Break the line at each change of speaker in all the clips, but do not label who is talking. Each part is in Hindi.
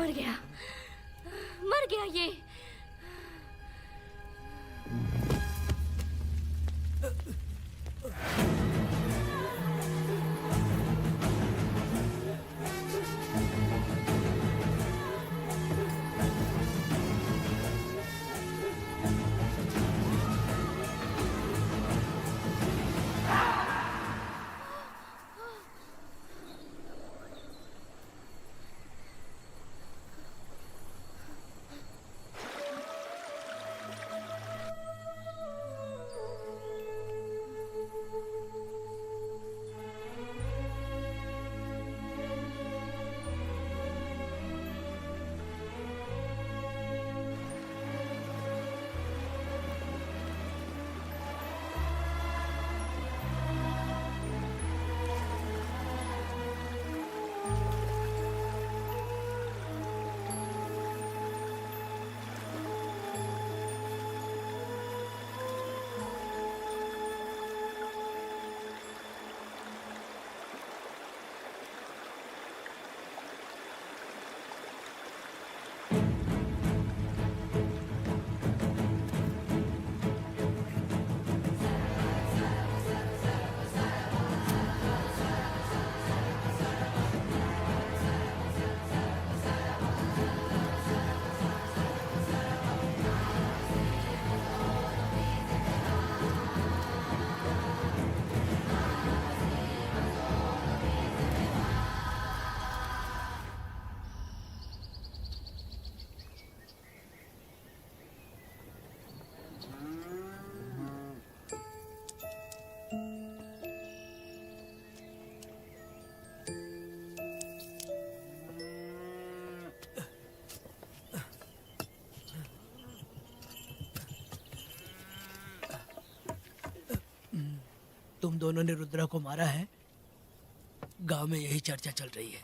मर गया, मर गया ये।
तुम दोनों ने रुद्रा को मारा है? गांव में यही चर्चा चल रही है।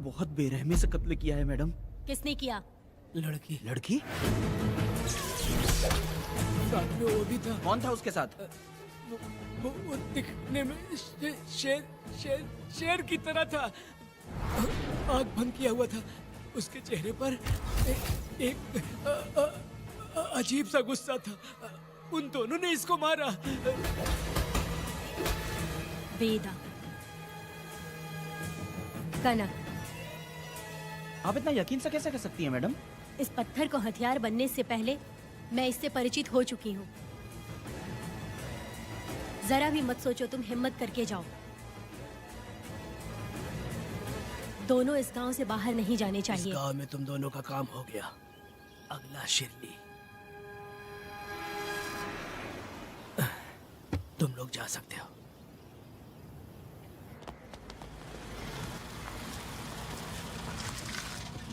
बहुत बेरहमी से कत्ल किया है मैडम।
किसने किया?
लड़की।
लड़की?
साथ में वो भी था।
कौन था उसके साथ?
वो दिखने में शेर की तरह था। आँख बंद किया हुआ था। उसके चेहरे पर एक अजीब सा गुस्सा था। उन दोनों ने इसको मारा।
वेदा, कनक,
आप इतना यकीन से कैसे कर सकती हैं मैडम?
इस पत्थर को हथियार बनने से पहले मैं इससे परिचित हो चुकी हूँ। जरा भी मत सोचो, तुम हिम्मत करके जाओ। दोनों इस गांव से बाहर नहीं जाने चाहिए।
इस गांव में तुम दोनों का काम हो गया। अगला शिरली। तुम लोग जा सकते हो।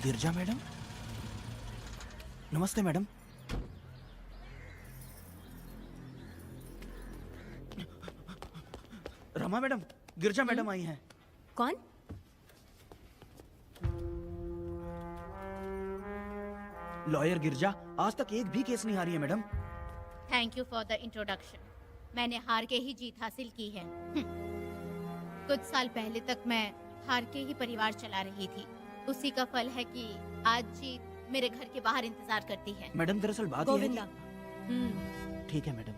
गिरजा मैडम? नमस्ते मैडम। रमा मैडम, गिरजा मैडम आई हैं।
कौन?
लॉयर गिरजा आज तक एक भी केस नहीं हारी है madam.
Thank you for the introduction. मैंने हार के ही जीत हासिल की है। कुछ साल पहले तक मैं हार के ही परिवार चला रही थी। उसी का फल है कि आज जीत मेरे घर के बाहर इंतजार करती है।
मैडम दरअसल बात यह है
गोविंदा।
कि... ठीक है मैडम।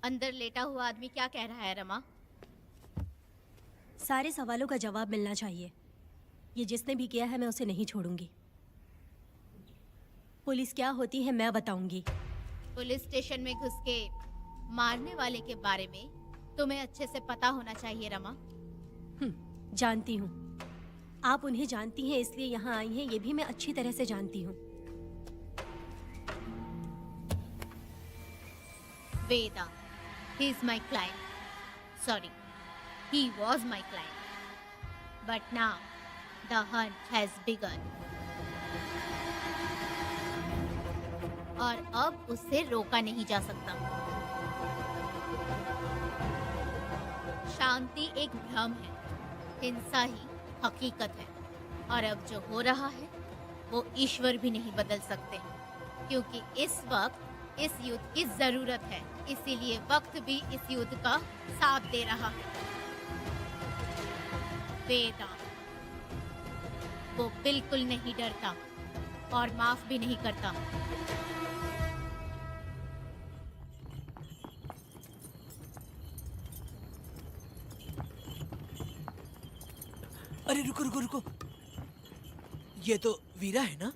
अंदर लेटा हुआ आदमी क्या कह रहा है रमा?
सारे सवालों का जवाब मिलना चाहिए। ये जिसने भी किया है मैं उसे नहीं छोड़ूंगी। पुलिस क्या होती है मैं बताऊंगी।
पुलिस स्टेशन में घुस के मारने वाले के बारे में तुम्हें अच्छे से पता होना चाहिए रमा।
जानती हूँ। आप उन्हें जानती हैं इसलिए यहाँ आई हैं, ये भी मैं अच्छी तरह से जानती हूँ।
वेदा, he is my client. Sorry, he was my client. But now, the hunt has begun. और अब उसे रोका नहीं जा सकता। शांति एक भ्रम है, हिंसा ही हकीकत है। और अब जो हो रहा है वो ईश्वर भी नहीं बदल सकते, क्योंकि इस वक्त इस युद्ध की जरूरत है, इसीलिए वक्त भी इस युद्ध का साथ दे रहा है। वेदा, वो बिल्कुल नहीं डरता और माफ भी नहीं करता।
अरे रुको रुको रुको, ये तो वीरा है ना?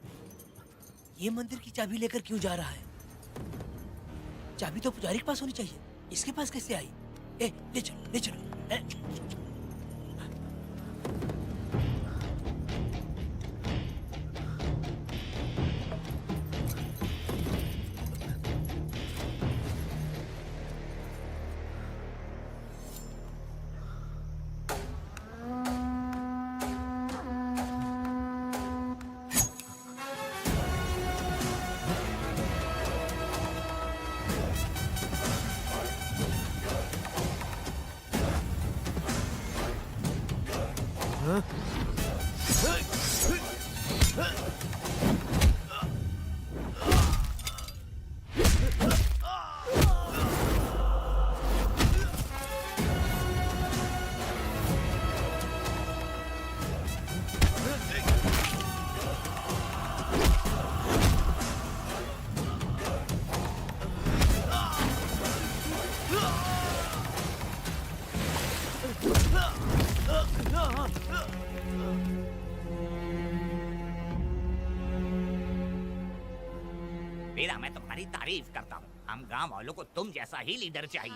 ये मंदिर की चाबी लेकर क्यों जा रहा है? चाबी तो पुजारी के पास होनी चाहिए, इसके पास कैसे आई? ए, ले चलो ले चलो।
वीरा, मैं तुम्हारी तारीफ करता हूँ। हम गांव वालों को तुम जैसा ही लीडर चाहिए।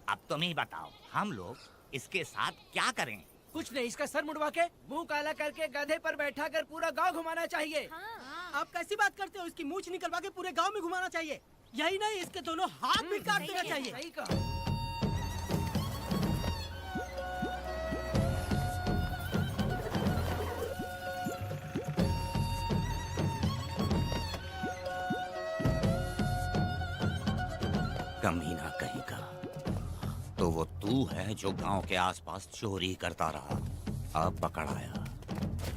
अब तुम ही बताओ, हम लोग इसके साथ क्या करें?
कुछ नहीं, इसका सर मुड़वा के मुंह काला करके गधे पर बैठा कर पूरा गांव घुमाना चाहिए।
आप कैसी बात करते हो? इसकी मूंछ निकलवा के पूरे गांव में घुमाना चाहिए। यही नहीं, इसके दोनों हाथ भी काट देना चाहिए।
सही कहा।
कमीना कहीं का। तो वो तू है जो गांव के आसपास चोरी करता रहा, अब पकड़ाया।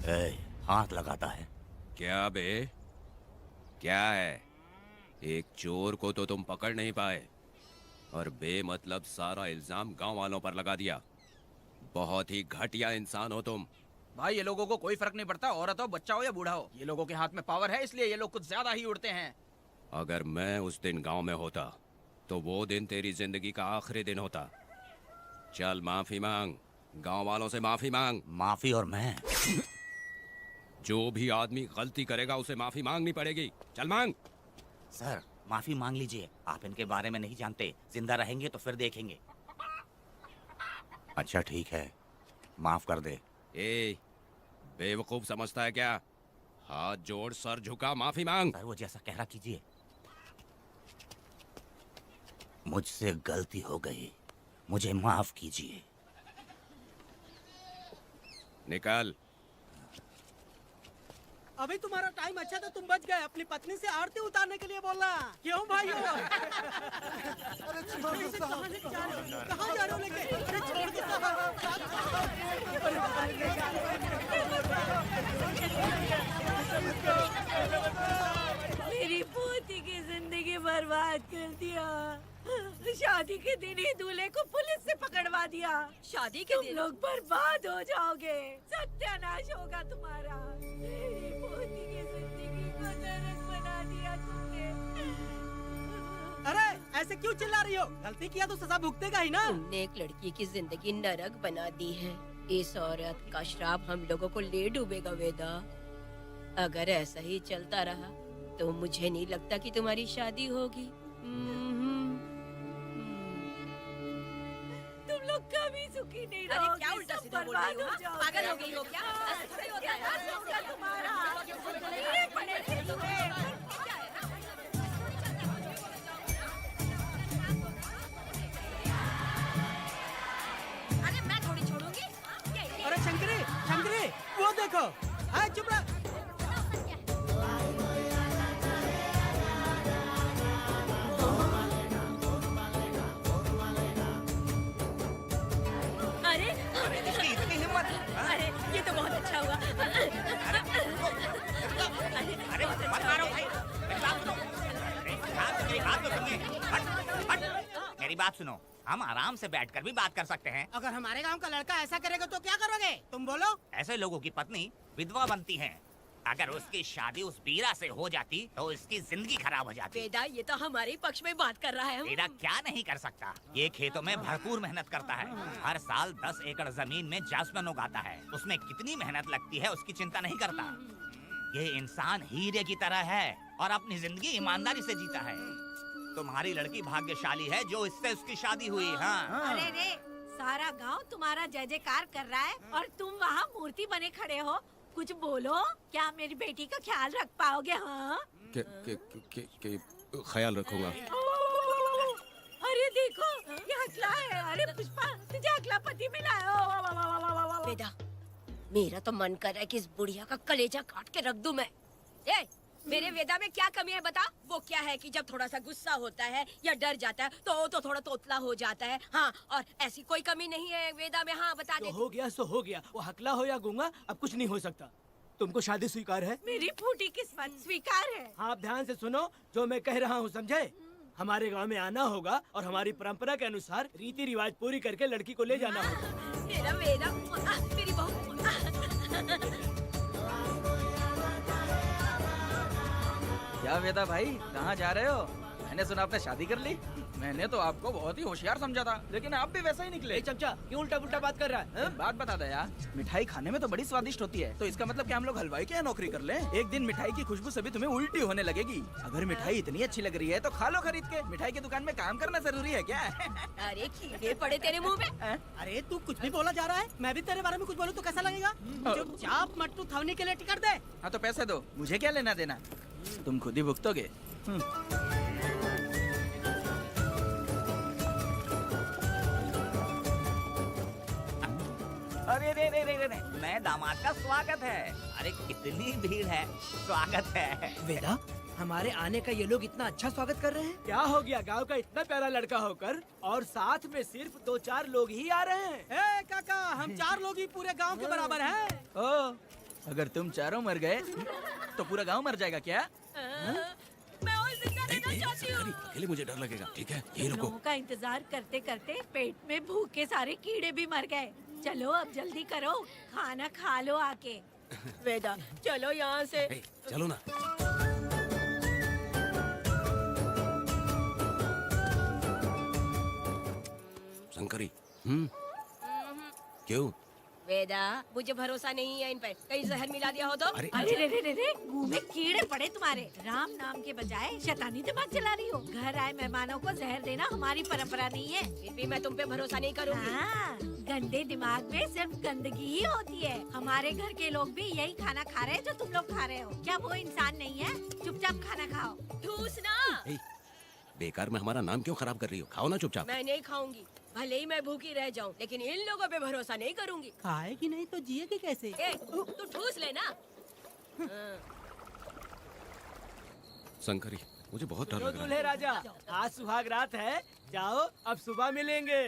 ए, हाथ लगाता है।
क्या बे, क्या है? एक चोर को तो तुम पकड़ नहीं पाए और बेमतलब सारा इल्जाम गांव वालों पर लगा दिया। बहुत ही घटिया इंसान हो तुम।
भाई, ये लोगों को कोई फर्क नहीं पड़ता, औरत हो, बच्चा हो या बूढ़ा हो। ये लोगों के हाथ में पावर है, इसलिए ये लोग कुछ ज्यादा ही उड़ते हैं।
अगर मैं उस दिन गांव में होता तो वो दिन तेरी जिंदगी का आखिरी दिन होता। चल माफी मांग, गांव वालों से माफी मांग।
माफी? और मैं?
जो भी आदमी गलती करेगा उसे माफी मांगनी पड़ेगी। चल मांग।
सर, माफी मांग लीजिए। आप इनके बारे में नहीं जानते, जिंदा रहेंगे तो फिर देखेंगे। अच्छा ठीक है, माफ कर दे।
ए, बेवकूफ समझता है क्या? हाथ जोड़, सर झुका, माफी मांग।
सर, वो जैसा कह रहा कीजिए। मुझसे गलती हो गई, मुझे माफ कीजिए।
निकल।
अभी तुम्हारा टाइम अच्छा था, तुम बच गए। अपनी पत्नी से आरती उतारने के लिए बोलना। क्यों भाइयों? अरे कहाँ लेके जा रहे हो? कहाँ जा रहे हो लेके? अरे छोड़ के
मेरी पोती की जिंदगी बर्बाद कर दिया। शादी के दिन ही दूल्हे को पुलिस से पकड़वा दिया। शादी के दिन लोग बर्बाद हो जाओगे, सत्यानाश होगा तुम्हारा। मेरी पोती की जिंदगी को नरक बना दिया तुमने।
अरे ऐसे क्यों चिल्ला रही हो? गलती किया तो सजा भुगतेगा ही ना।
तुमने एक लड़की की जिंदगी नरक बना दी है। इस औरत का श्राप हम लोगों को ले डूबेगा वेदा। अगर ऐसा ही चलता रहा तो मुझे नहीं लगता कि तुम्हारी शादी होगी।
तुम लोग कभी सुखी नहीं
अरे
रहोगे।
क्या उल्टा
सब
सीधा बोल
बर्बाद
रही हो?
हो जाओगे।
पागल हो गई हो क्या? ऐसा ही होता है।
क्या होगा तुम्हारा? ये पड़ेगी तुम्हें।
अरे मैं थोड़ी छोड़ूंगी।
अरे शंकरी, शंकरी, वो देखो। अरे चुप रह।
अरे ये तो बहुत अच्छा हुआ।
सुनो, हम आराम से बैठकर भी बात कर सकते हैं।
अगर हमारे गांव का लड़का ऐसा करेगा तो क्या करोगे तुम बोलो?
ऐसे लोगों की पत्नी विधवा बनती है। अगर उसकी शादी उस बीरा से हो जाती तो इसकी जिंदगी खराब हो जाती।
वेदा, ये तो हमारे पक्ष में बात कर रहा है।
वेदा क्या नहीं कर सकता? ये खेतों में भरपूर मेहनत करता है। हर साल 10 एकड़ जमीन में जासमन उगाता है। उसमें कितनी मेहनत लगती है उसकी चिंता नहीं करता। ये इंसान हीरे की तरह है और अपनी जिंदगी ईमानदारी से जीता है। तुम्हारी लड़की भाग्यशाली है जो इससे उसकी शादी हुई। हाँ,
अरे रे, सारा गांव तुम्हारा जय जयकार कर रहा है और तुम वहाँ मूर्ति बने खड़े हो। कुछ बोलो, क्या मेरी बेटी का ख्याल रख पाओगे? हाँ,
ख्याल रखूंगा।
अरे देखो, ये हकला है। अरे पुष्पा, तुझे हकला पति मिला है।
वेदा, मेरा तो मन कर रहा है कि इस बुढ़िया का कलेजा काट के रख दूं मैं। ए, मेरे वेदा में क्या कमी है बता? वो क्या है कि जब थोड़ा सा गुस्सा होता है या डर जाता है तो थोड़ा तोतला हो जाता है। हाँ, और ऐसी कोई कमी नहीं है वेदा में। हाँ, बता दे।
तो हो गया सो हो गया, वो हकला हो या गूंगा अब कुछ नहीं हो सकता। तुमको शादी स्वीकार है?
मेरी फूटी किस्मत स्वीकार है।
आप ध्यान से सुनो जो मैं कह रहा हूँ, समझे? हमारे गांव में आना होगा और हमारी परंपरा के अनुसार रीति रिवाज पूरी करके लड़की को ले जाना होगा।
मेरा वेदा, मेरी बहू।
क्या वेदा भाई, कहाँ जा रहे हो? मैंने सुना आपने शादी कर ली। मैंने तो आपको बहुत ही होशियार समझा था, लेकिन आप भी वैसा ही निकले।
चमचा क्यों उल्टा पुल्टा बात कर रहा है?
बात बता दे यार, मिठाई खाने में तो बड़ी स्वादिष्ट होती है, तो इसका मतलब क्या हम लोग हलवाई के यहाँ नौकरी कर लें? एक दिन मिठाई की खुशबू से भी तुम्हें उल्टी होने लगेगी। अगर मिठाई इतनी अच्छी लग रही है तो खा लो खरीद के। मिठाई की दुकान में काम करना जरूरी है क्या?
अरे कीड़े पड़े तेरे मुंह में।
अरे तू कुछ भी बोला जा रहा है। मैं भी तेरे बारे में कुछ बोलूं तो कैसा लगेगा? चुपचाप मट्टू थवने के लिए टिकट दे।
हाँ तो पैसे दो, मुझे क्या लेना देना, तुम खुद ही भुगतोगे।
अरे रे रे रे रे रे, नए दामाद का स्वागत है। अरे कितनी भीड़ है, स्वागत है।
वेदा, हमारे आने का ये लोग इतना अच्छा स्वागत कर रहे हैं। क्या हो गया गांव का इतना प्यारा लड़का होकर और साथ में सिर्फ 2-4 लोग ही आ रहे हैं?
ए काका, हम 4 लोग ही पूरे गांव के बराबर हैं।
ओ, अगर तुम चारों मर गए तो पूरा गांव मर जाएगा क्या?
मैं और जिंदा रहना चाहती हूँ।
अकेले मुझे डर लगेगा, ठीक है? यही रुको।
लोगों का इंतजार करते करते पेट में भूख के सारे कीड़े भी मर गए। चलो अब जल्दी करो, खाना खा लो आके।
वेदा, चलो यहाँ से।
ए, चलो ना। शंकरी, क्यों?
वेदा, मुझे भरोसा नहीं है इन पे। कहीं जहर मिला दिया हो तो?
अरे
अरे रे रे रे रे, मुंह में कीड़े पड़े तुम्हारे। राम नाम के बजाय शैतानी दिमाग चला रही हो। घर आए मेहमानों को जहर देना हमारी परंपरा नहीं है।
फिर भी मैं तुम पे भरोसा नहीं करूँगी।
हाँ, गंदे दिमाग में सिर्फ गंदगी ही होती है। हमारे घर के लोग भी यही खाना खा रहे हैं जो तुम लोग खा रहे हो। क्या वो इंसान नहीं है? चुपचाप खाना खाओ।
ठूसना।
ए, बेकार में हमारा नाम क्यों खराब कर रही हो? खाओ ना चुपचाप।
मैं नहीं खाऊंगी, भले ही मैं भूखी रह जाऊं, लेकिन इन लोगों पे भरोसा नहीं करूंगी।
खाएगी नहीं तो जिएगी कैसे?
ए, तू ठूस लेना।
शंकरी, मुझे बहुत डर लग रहा
दूल्हे
है।
राजा, आज सुहाग रात है, जाओ अब सुबह मिलेंगे।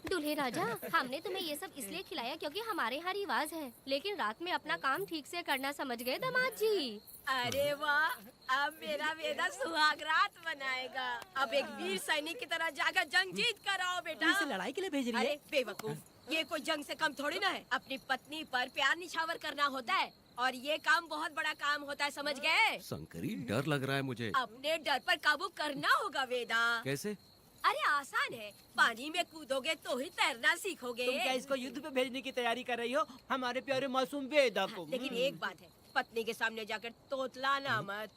दूल्हे राजा, हमने तुम्हें ये सब इसलिए खिलाया क्योंकि हमारे यहाँ रिवाज है, लेकिन रात में अपना काम ठीक से करना समझ गए दामाद जी।
अरे वाह, अब मेरा वेदा सुहाग रात मनाएगा। अब एक वीर सैनिक की तरह जाकर जंग जीत कर आओ बेटा।
इसे लड़ाई के लिए भेज रही है?
अरे बेवकूफ, ये कोई जंग से कम थोड़ी ना है। अपनी पत्नी पर प्यार निछावर करना होता है और ये काम बहुत बड़ा काम होता है, समझ गए?
शंकरी, डर लग रहा है मुझे।
अपने डर पर काबू करना होगा वेदा।
कैसे?
अरे आसान है, पानी में कूदोगे तो ही तैरना सीखोगे।
तुम क्या इसको युद्ध पे भेजने की तैयारी कर रही हो? हमारे प्यारे मासूम वेदा को।
लेकिन एक बात है, पत्नी के सामने जाकर तोतलाना मत।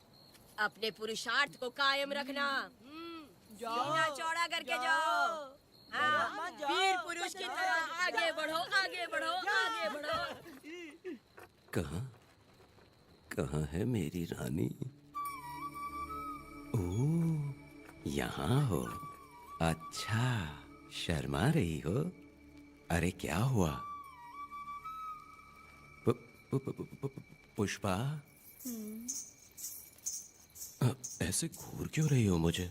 अपने पुरुषार्थ को कायम रखना। सीना चौड़ा करके जाओ। हाँ, वीर पुरुष की तरह आगे बढ़ो, आगे बढ़ो, आगे बढ़ो।
कहाँ कहाँ है मेरी रानी? ओह, यहाँ हो। अच्छा, शर्मा रही हो? अरे क्या हुआ? पुष्पा, ऐसे घूर क्यों रही हो मुझे?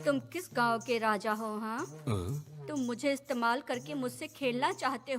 तुम किस गांव के राजा हो? हाँ, तुम मुझे इस्तेमाल करके मुझसे खेलना चाहते हो?